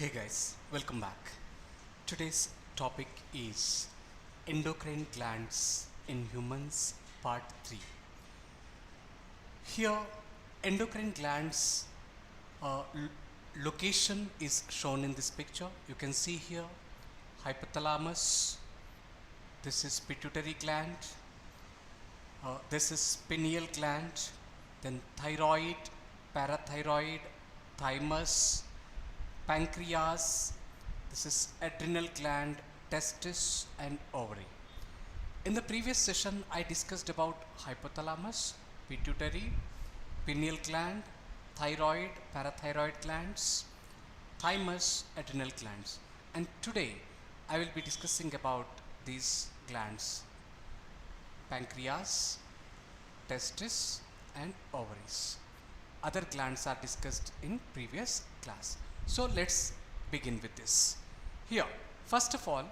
Hey guys, welcome back. Today's topic is endocrine glands in humans part 3. Here endocrine glands location is shown in this picture. You can see here hypothalamus, this is pituitary gland, this is pineal gland, then thyroid, parathyroid, thymus, pancreas, this is adrenal gland, testis and ovary. In the previous session I discussed about hypothalamus, pituitary, pineal gland, thyroid, parathyroid glands, thymus, adrenal glands, and today I will be discussing about these glands: pancreas, testis and ovaries. Other glands are discussed in previous class. So let's begin with this. Here, first of all,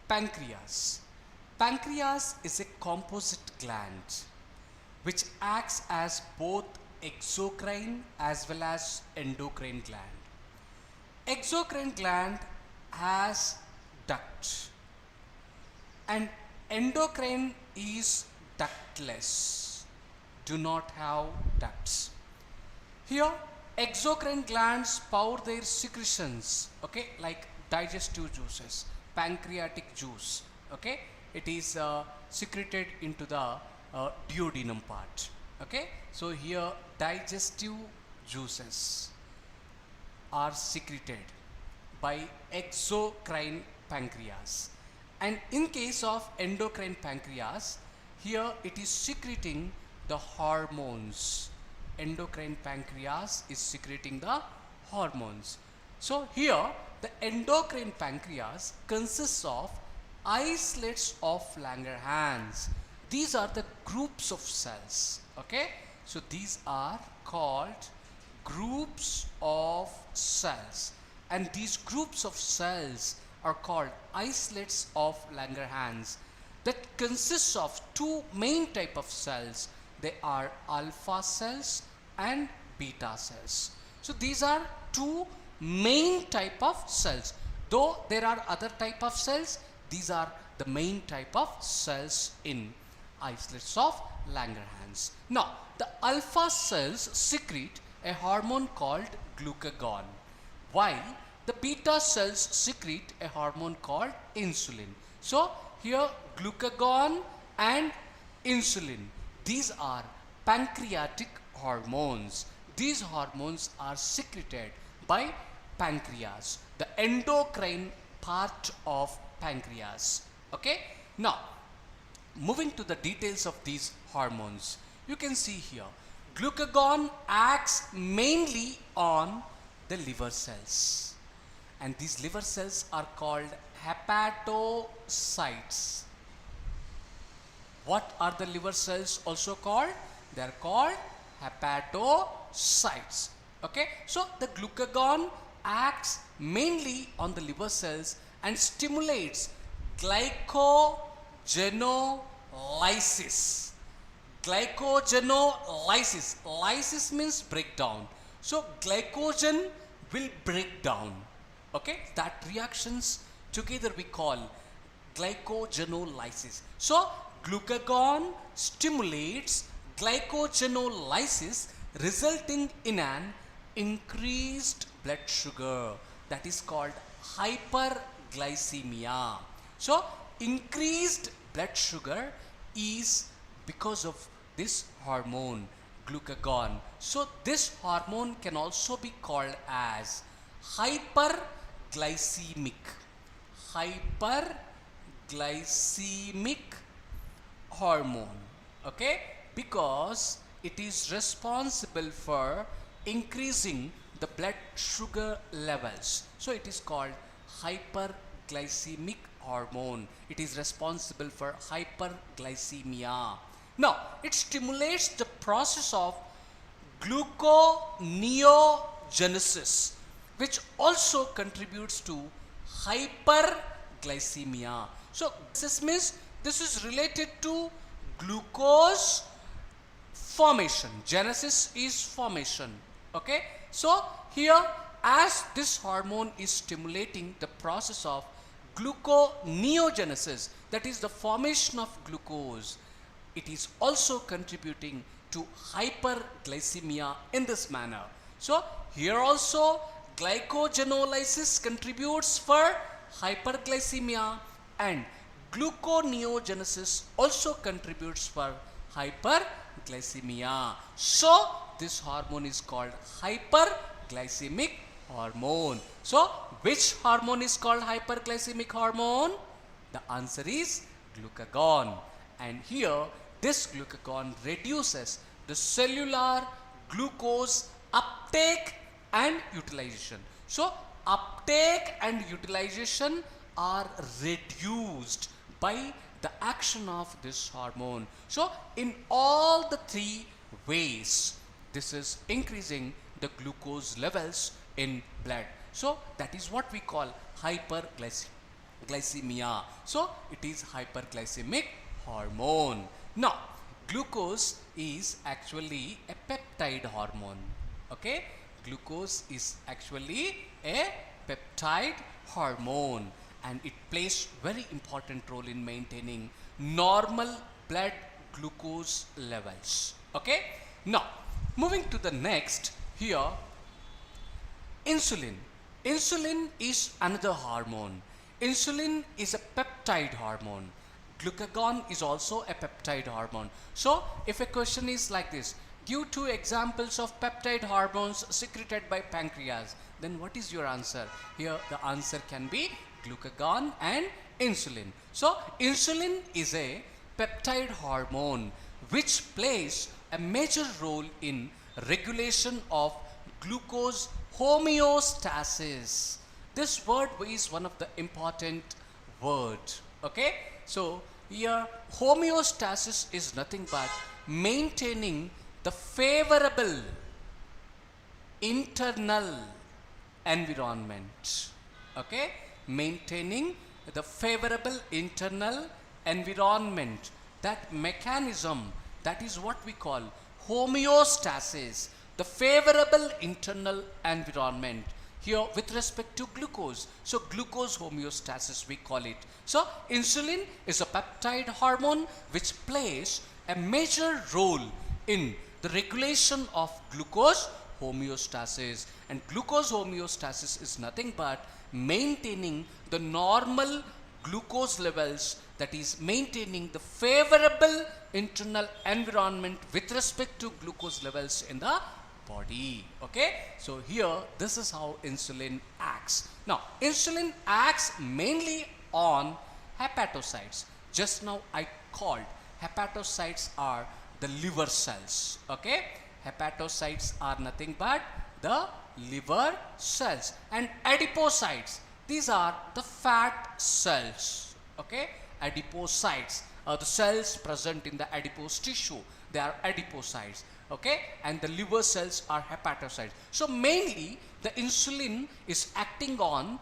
pancreas. Pancreas is a composite gland which acts as both exocrine as well as endocrine gland. Exocrine gland has duct and endocrine is ductless, do not have ducts. Here exocrine glands pour their secretions, like digestive juices, pancreatic juice, it is secreted into the duodenum part, so here digestive juices are secreted by exocrine pancreas, and in case of endocrine pancreas, here it is secreting the hormones. Endocrine pancreas is secreting the hormones. So here the endocrine pancreas consists of islets of Langerhans. These are the groups of cells. So these are called groups of cells, and these groups of cells are called islets of Langerhans that consists of two main type of cells. They are alpha cells and beta cells. So these are two main type of cells. Though there are other type of cells, these are the main type of cells in islets of Langerhans. Now the alpha cells secrete a hormone called glucagon, while the beta cells secrete a hormone called insulin. So here glucagon and insulin, these are pancreatic hormones. These hormones are secreted by pancreas, the endocrine part of pancreas. Now moving to the details of these hormones, you can see here glucagon acts mainly on the liver cells, and these liver cells are called hepatocytes. What are the liver cells also called? They are called hepatocytes. So the glucagon acts mainly on the liver cells and stimulates glycogenolysis. Glycogenolysis. Lysis means breakdown. So glycogen will break down. That reactions together we call glycogenolysis. So glucagon stimulates glycogenolysis, resulting in an increased blood sugar, that is called hyperglycemia. So increased blood sugar is because of this hormone glucagon. So this hormone can also be called as hyperglycemic hormone, because it is responsible for increasing the blood sugar levels. So it is called hyperglycemic hormone. It is responsible for hyperglycemia. Now it stimulates the process of gluconeogenesis, which also contributes to hyperglycemia. So this means this is related to glucose formation. Genesis is formation. So here as this hormone is stimulating the process of gluconeogenesis, that is the formation of glucose, it is also contributing to hyperglycemia in this manner. So here also glycogenolysis contributes for hyperglycemia, and gluconeogenesis also contributes for hyperglycemia. So this hormone is called hyperglycemic hormone. So which hormone is called hyperglycemic hormone? The answer is glucagon. And here this glucagon reduces the cellular glucose uptake and utilization. So uptake and utilization are reduced by the action of this hormone. So in all the three ways, this is increasing the glucose levels in blood. So that is what we call hyperglycemia. So it is hyperglycemic hormone. Now glucose is actually a peptide hormone. Okay, glucose is actually a peptide hormone, and it plays very important role in maintaining normal blood glucose levels. Okay, now moving to the next, here insulin. Insulin is another hormone. Insulin is a peptide hormone. Glucagon is also a peptide hormone. So if a question is like this, give 2 examples of peptide hormones secreted by pancreas, then what is your answer? Here the answer can be glucagon and insulin. So insulin is a peptide hormone which plays a major role in regulation of glucose homeostasis. This word is one of the important words. Okay, so here homeostasis is nothing but maintaining the favorable internal environment. Okay, maintaining the favorable internal environment. That mechanism, that is what we call homeostasis, the favorable internal environment here with respect to glucose. So glucose homeostasis we call it. So insulin is a peptide hormone which plays a major role in the regulation of glucose homeostasis, and glucose homeostasis is nothing but maintaining the normal glucose levels, that is maintaining the favorable internal environment with respect to glucose levels in the body. Okay, so here this is how insulin acts. Now insulin acts mainly on hepatocytes. Just now I called hepatocytes are the liver cells. Okay, hepatocytes are nothing but the liver cells, and adipocytes, these are the fat cells. Okay, adipocytes are the cells present in the adipose tissue, they are adipocytes. Okay, and the liver cells are hepatocytes. So mainly the insulin is acting on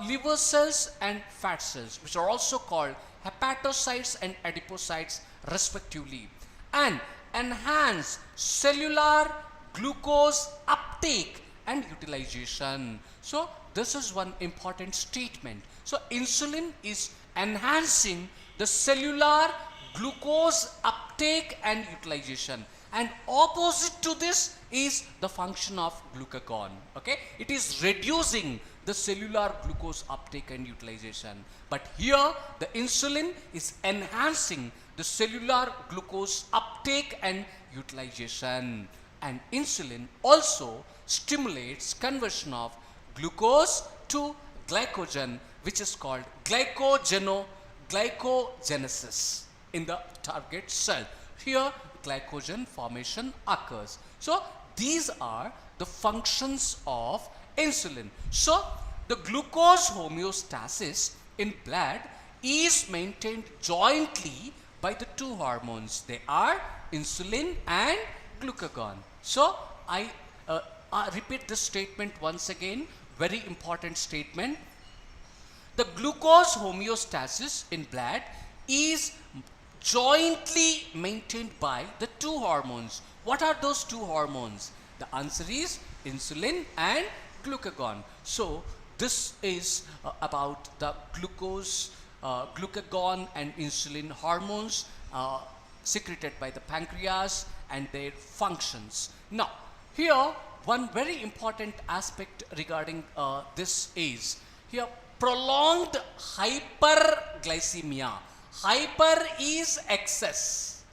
liver cells and fat cells, which are also called hepatocytes and adipocytes respectively, and enhance cellular glucose uptake and utilization. So this is one important statement. So insulin is enhancing the cellular glucose uptake and utilization, and opposite to this is the function of glucagon. Okay, it is reducing the cellular glucose uptake and utilization, but here the insulin is enhancing the cellular glucose uptake and utilization. And insulin also stimulates conversion of glucose to glycogen, which is called glycogenesis in the target cell. Here glycogen formation occurs. So these are the functions of insulin. So the glucose homeostasis in blood is maintained jointly by the 2 hormones. They are insulin and glucagon. So I repeat this statement once again, very important statement. The glucose homeostasis in blood is jointly maintained by the 2 hormones. What are those 2 hormones? The answer is insulin and glucagon. So this is about the glucagon and insulin hormones secreted by the pancreas and their functions. Now here one very important aspect regarding this is here prolonged hyperglycemia. Hyper is excess,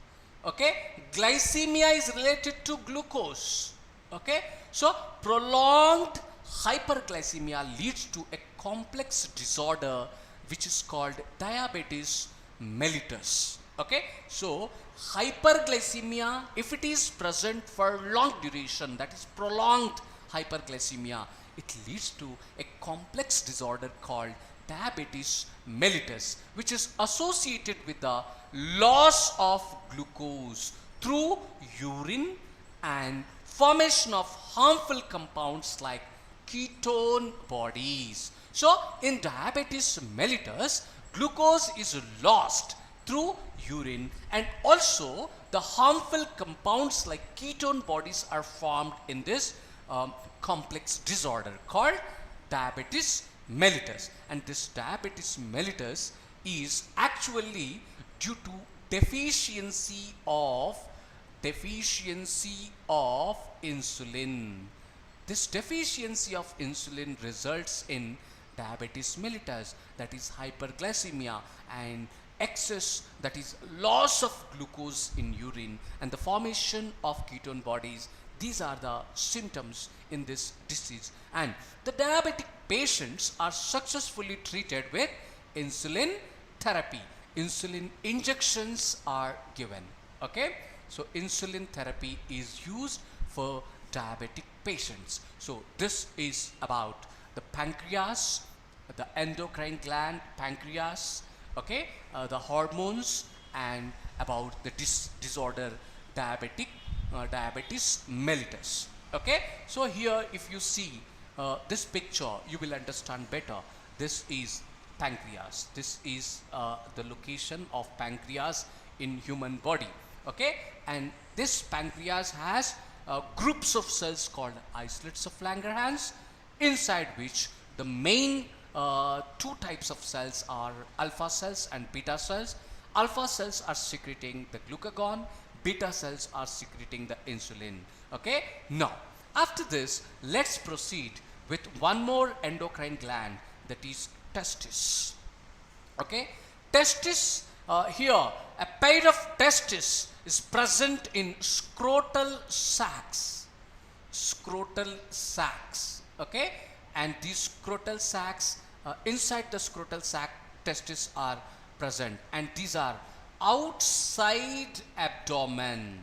okay, glycemia is related to glucose, okay. So prolonged hyperglycemia leads to a complex disorder which is called diabetes mellitus, okay. So hyperglycemia, if it is present for long duration, that is prolonged hyperglycemia, it leads to a complex disorder called diabetes mellitus, which is associated with the loss of glucose through urine and formation of harmful compounds like ketone bodies. So in diabetes mellitus, glucose is lost through urine, and also the harmful compounds like ketone bodies are formed in this complex disorder called diabetes mellitus. And this diabetes mellitus is actually due to deficiency of insulin. This deficiency of insulin results in diabetes mellitus, that is hyperglycemia, and excess, that is loss of glucose in urine, and the formation of ketone bodies. These are the symptoms in this disease, and the diabetic patients are successfully treated with insulin therapy. Insulin injections are given, okay. So insulin therapy is used for diabetic patients. So this is about the pancreas, the endocrine gland, pancreas, okay, the hormones, and about the disorder diabetes mellitus, okay. So here if you see this picture, you will understand better. This is pancreas. This is the location of pancreas in human body, okay. And this pancreas has groups of cells called islets of Langerhans, inside which the main two types of cells are alpha cells and beta cells. Alpha cells are secreting the glucagon, beta cells are secreting the insulin, okay. Now after this, let's proceed with one more endocrine gland, that is testis, okay. Testis, here a pair of testis is present in scrotal sacs, okay. And these scrotal sacs, inside the scrotal sac, testis are present, and these are outside abdomen.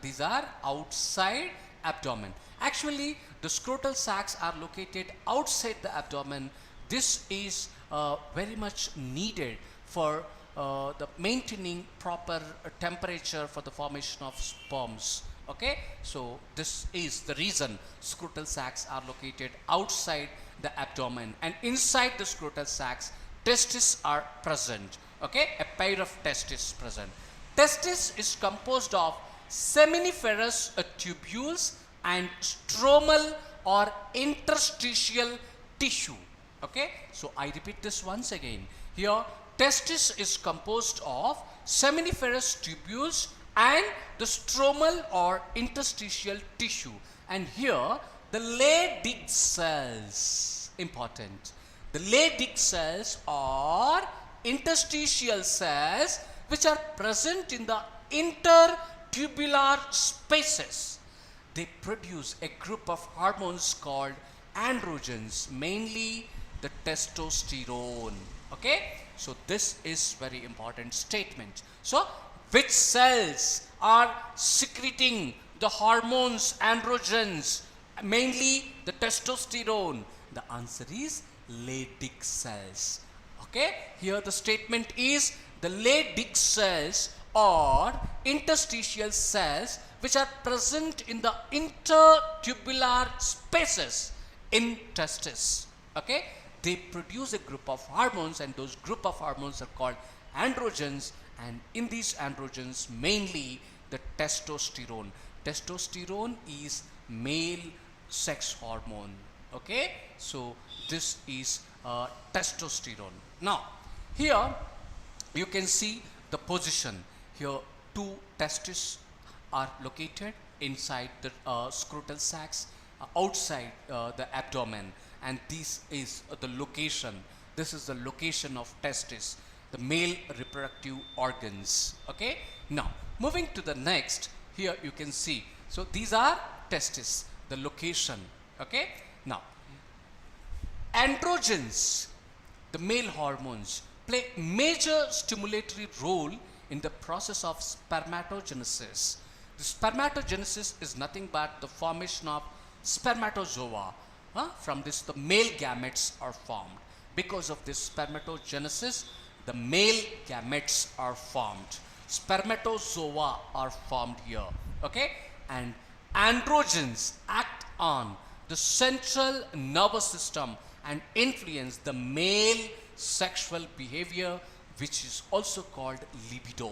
These are outside abdomen. Actually, the scrotal sacs are located outside the abdomen. This is very much needed for the maintaining proper temperature for the formation of sperms, okay. So this is the reason scrotal sacs are located outside the abdomen, and inside the scrotal sacs testis are present, okay. A pair of testis present. Testis is composed of seminiferous tubules and stromal or interstitial tissue, okay. So I repeat this once again. Here testis is composed of seminiferous tubules and the stromal or interstitial tissue, and here the Leydig cells, important, the Leydig cells or interstitial cells which are present in the intertubular spaces. They produce a group of hormones called androgens, mainly the testosterone, okay. So this is very important statement. So which cells are secreting the hormones, androgens, mainly the testosterone? The answer is Leydig cells, okay. Here the statement is the Leydig cells or interstitial cells which are present in the intertubular spaces in testis, okay. They produce a group of hormones, and those group of hormones are called androgens, and in these androgens mainly the testosterone. Testosterone is male sex hormone, Okay, so this is testosterone. Now here you can see the position. Here two testes are located inside the scrotal sacs, outside the abdomen, and this is the location. This is the location of testis, the male reproductive organs. Okay, now moving to the next, here you can see, so these are testis, the location. Okay, now androgens, the male hormones, play major stimulatory role in the process of spermatogenesis. The spermatogenesis is nothing but the formation of spermatozoa. From this, the male gametes are formed. Because of this spermatogenesis, the male gametes are formed. Spermatozoa are formed here. Okay, and androgens act on the central nervous system and influence the male sexual behavior, which is also called libido.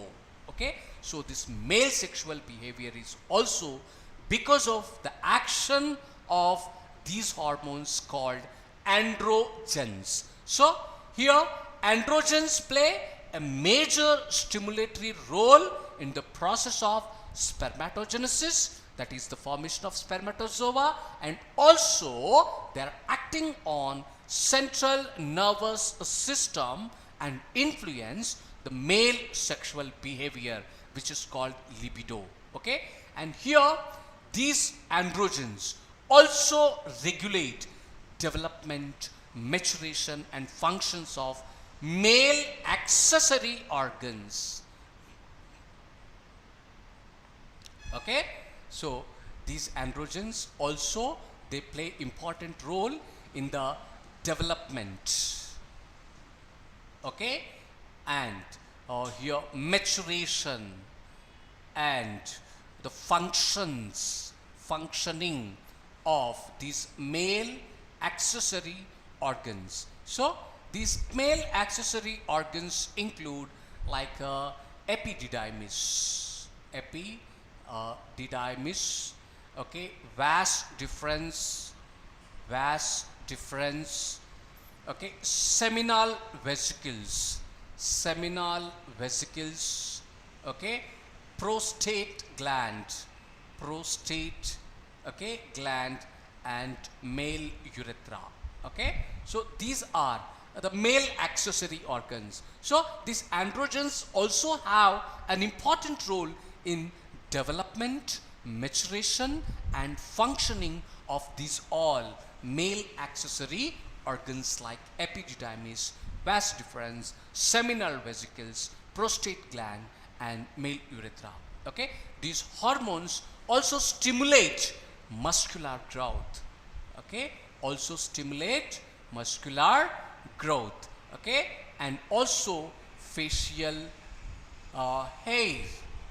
Okay, so this male sexual behavior is also because of the action of these hormones called androgens. So here androgens play a major stimulatory role in the process of spermatogenesis, that is the formation of spermatozoa, and also they are acting on central nervous system and influence the male sexual behavior, which is called libido. Okay, and here these androgens also regulate development, maturation and functions of male accessory organs. Okay, so these androgens also, they play important role in the development, okay, and here maturation and the functioning of these male accessory organs. So these male accessory organs include like epididymis, okay, vas deferens, okay, seminal vesicles, okay, prostate gland, okay, gland, and male urethra. Okay, so these are the male accessory organs. So these androgens also have an important role in development, maturation and functioning of these all male accessory organs like epididymis, vas deferens, seminal vesicles, prostate gland and male urethra. Okay, these hormones also stimulate muscular growth. Okay, also stimulate muscular growth. Okay, and also facial hair.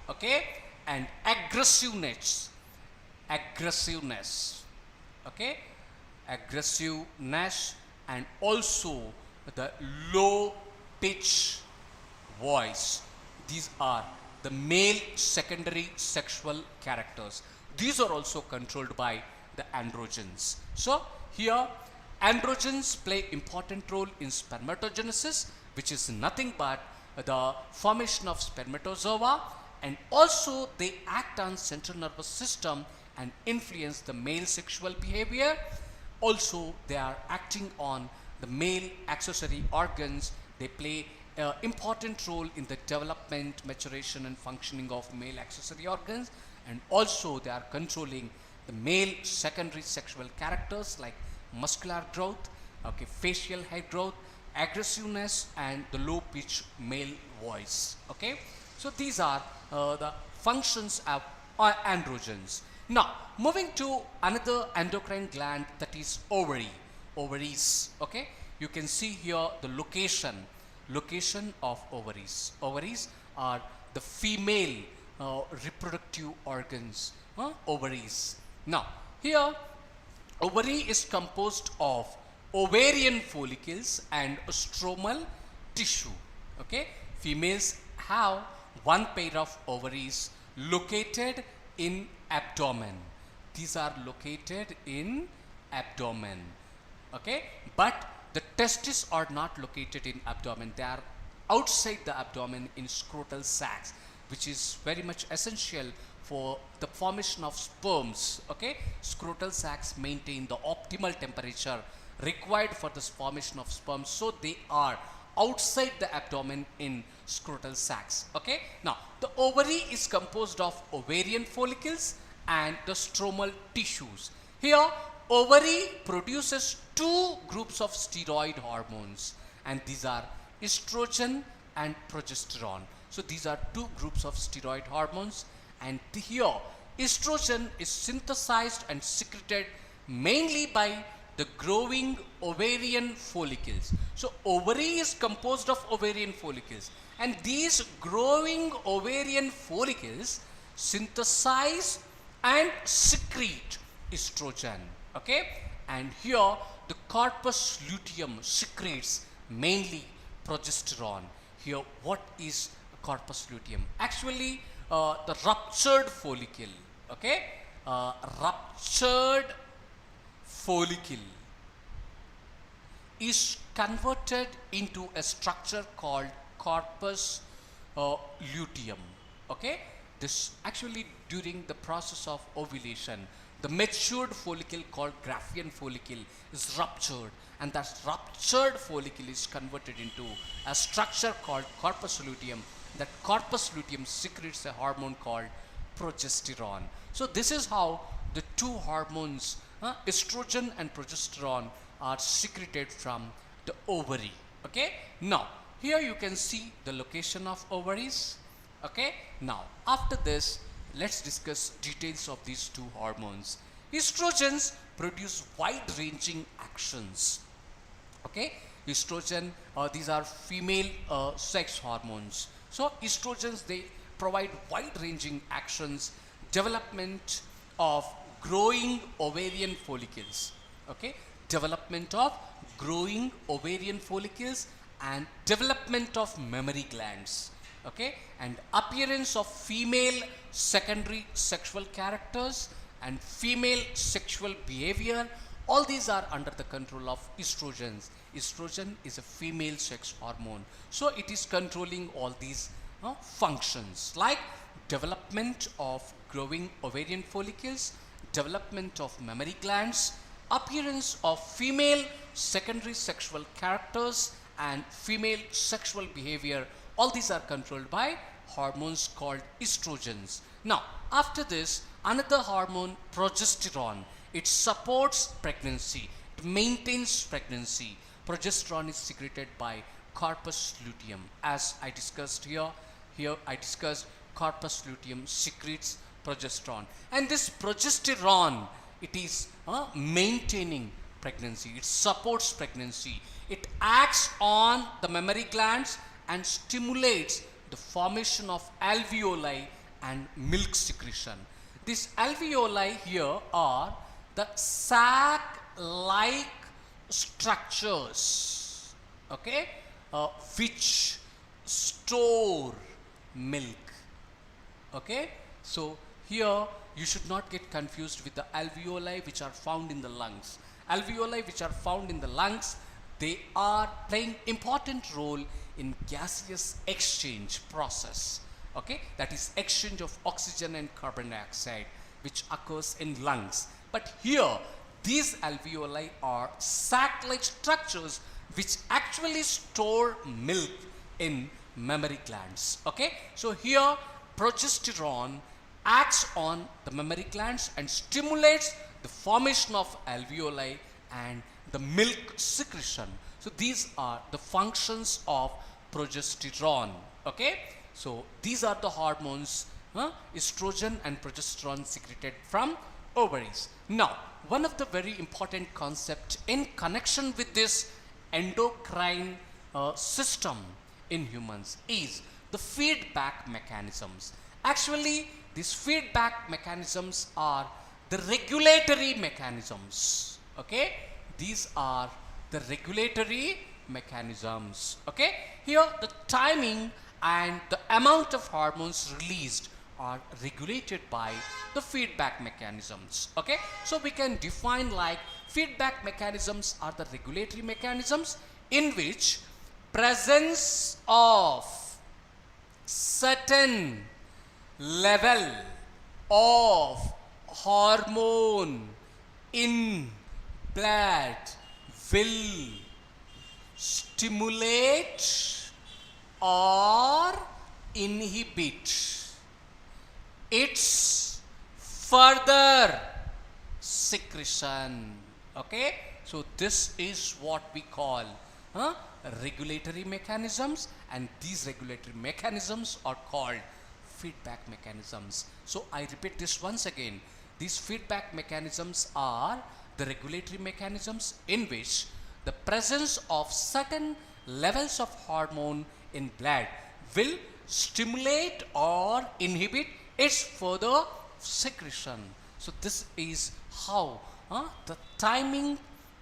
Okay, and aggressiveness. Okay, aggressiveness and also the low pitch voice. These are the male secondary sexual characters. These are also controlled by the androgens. So here androgens play important role in spermatogenesis, which is nothing but the formation of spermatozoa, and also they act on central nervous system and influence the male sexual behavior. Also they are acting on the male accessory organs. They play important role in the development, maturation and functioning of male accessory organs, and also they are controlling the male secondary sexual characters like muscular growth, okay, facial hair growth, aggressiveness and the low pitch male voice. Okay, so these are the functions of androgens. Now moving to another endocrine gland, that is ovaries. Okay, you can see here the location of ovaries. Ovaries are the female reproductive organs. Ovaries. Now here ovary is composed of ovarian follicles and stromal tissue. Okay, females have one pair of ovaries located in abdomen. These are located in abdomen. okay, but the testes are not located in abdomen. They are outside the abdomen in scrotal sacs, which is very much essential for the formation of sperms. Okay, scrotal sacs maintain the optimal temperature required for the formation of sperm, so they are outside the abdomen in scrotal sacs. Okay, now the ovary is composed of ovarian follicles and the stromal tissues. Here ovary produces two groups of steroid hormones, and these are estrogen and progesterone. So these are two groups of steroid hormones, and here estrogen is synthesized and secreted mainly by the growing ovarian follicles. So ovary is composed of ovarian follicles, and these growing ovarian follicles synthesize and secrete estrogen. Okay, and here the corpus luteum secretes mainly progesterone. Here what is corpus luteum? Actually the ruptured follicle. Okay, ruptured follicle is converted into a structure called corpus luteum. Okay, this actually during the process of ovulation, the matured follicle called Graafian follicle is ruptured, and that ruptured follicle is converted into a structure called corpus luteum. That corpus luteum secretes a hormone called progesterone. So this is how the two hormones, estrogen and progesterone, are secreted from the ovary. Okay, now here you can see the location of ovaries. Okay, now after this let's discuss details of these two hormones. Estrogens produce wide-ranging actions. Okay, estrogen, these are female sex hormones. So estrogens, they provide wide-ranging actions, development of growing ovarian follicles. Okay, development of growing ovarian follicles and development of mammary glands. Okay, and appearance of female secondary sexual characters and female sexual behavior, all these are under the control of estrogens. Estrogen is a female sex hormone, so it is controlling all these functions like development of growing ovarian follicles, development of mammary glands, appearance of female secondary sexual characters and female sexual behavior. All these are controlled by hormones called estrogens. Now after this, another hormone, progesterone, it supports pregnancy, it maintains pregnancy. Progesterone is secreted by corpus luteum. As I discussed here I discussed corpus luteum secretes progesterone, and this progesterone, it is maintaining pregnancy, it supports pregnancy, it acts on the mammary glands and stimulates the formation of alveoli and milk secretion. These alveoli here are the sac-like structures, okay, which store milk. Okay, so here you should not get confused with the alveoli which are found in the lungs. Alveoli which are found in the lungs, they are playing important role in gaseous exchange process. Okay, that is exchange of oxygen and carbon dioxide which occurs in lungs. But here these alveoli are sac-like structures which actually store milk in mammary glands. Okay, so here progesterone acts on the mammary glands and stimulates the formation of alveoli and the milk secretion. So these are the functions of progesterone. Okay, so these are the hormones, estrogen and progesterone, secreted from ovaries. Now one of the very important concept in connection with this endocrine system in humans is the feedback mechanisms. Actually these feedback mechanisms are the regulatory mechanisms. Okay, these are the regulatory mechanisms. Okay, here the timing and the amount of hormones released are regulated by the feedback mechanisms. Okay, so we can define like feedback mechanisms are the regulatory mechanisms in which presence of certain level of hormone in blood will stimulate or inhibit its further secretion. Okay, so this is what we call regulatory mechanisms, and these regulatory mechanisms are called feedback mechanisms. So I repeat this once again. These feedback mechanisms are the regulatory mechanisms in which the presence of certain levels of hormone in blood will stimulate or inhibit its further secretion. So this is how the timing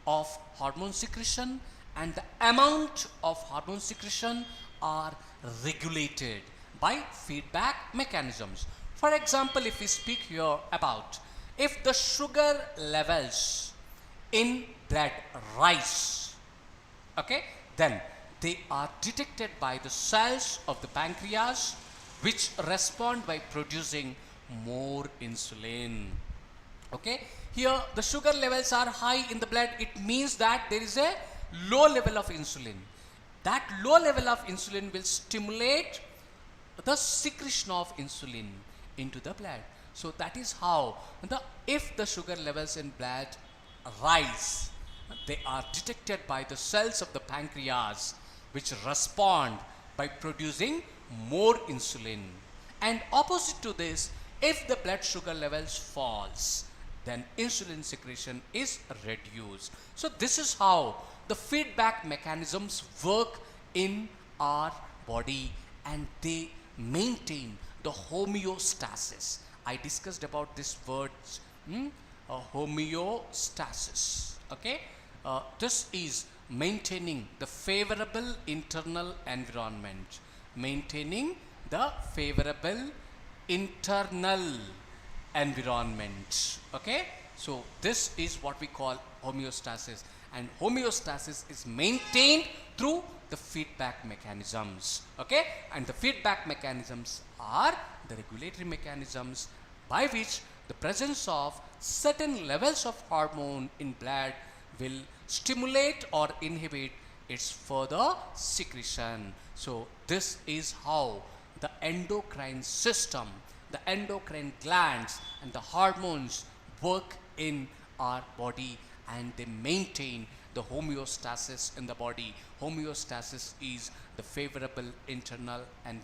of hormone secretion and the amount of hormone secretion are regulated by feedback mechanisms. For example, if we speak here about if the sugar levels in blood rise, okay, then they are detected by the cells of the pancreas, which respond by producing more insulin. Okay, here the sugar levels are high in the blood. It means that there is a low level of insulin. That low level of insulin will stimulate the secretion of insulin into the blood. So that is how if the sugar levels in blood rise, they are detected by the cells of the pancreas, which respond by producing more insulin. And opposite to this, if the blood sugar levels falls, then insulin secretion is reduced. So this is how the feedback mechanisms work in our body, and they maintain the homeostasis. I discussed about this word homeostasis. Okay, this is maintaining the favorable internal environment, maintaining the favorable internal environment. Okay, so this is what we call homeostasis, and homeostasis is maintained through the feedback mechanisms. Okay, and the feedback mechanisms are the regulatory mechanisms by which the presence of certain levels of hormone in blood will stimulate or inhibit its further secretion. So this is how the endocrine system, the endocrine glands and the hormones work in our body, and they maintain the homeostasis in the body. Homeostasis is the favorable internal environment.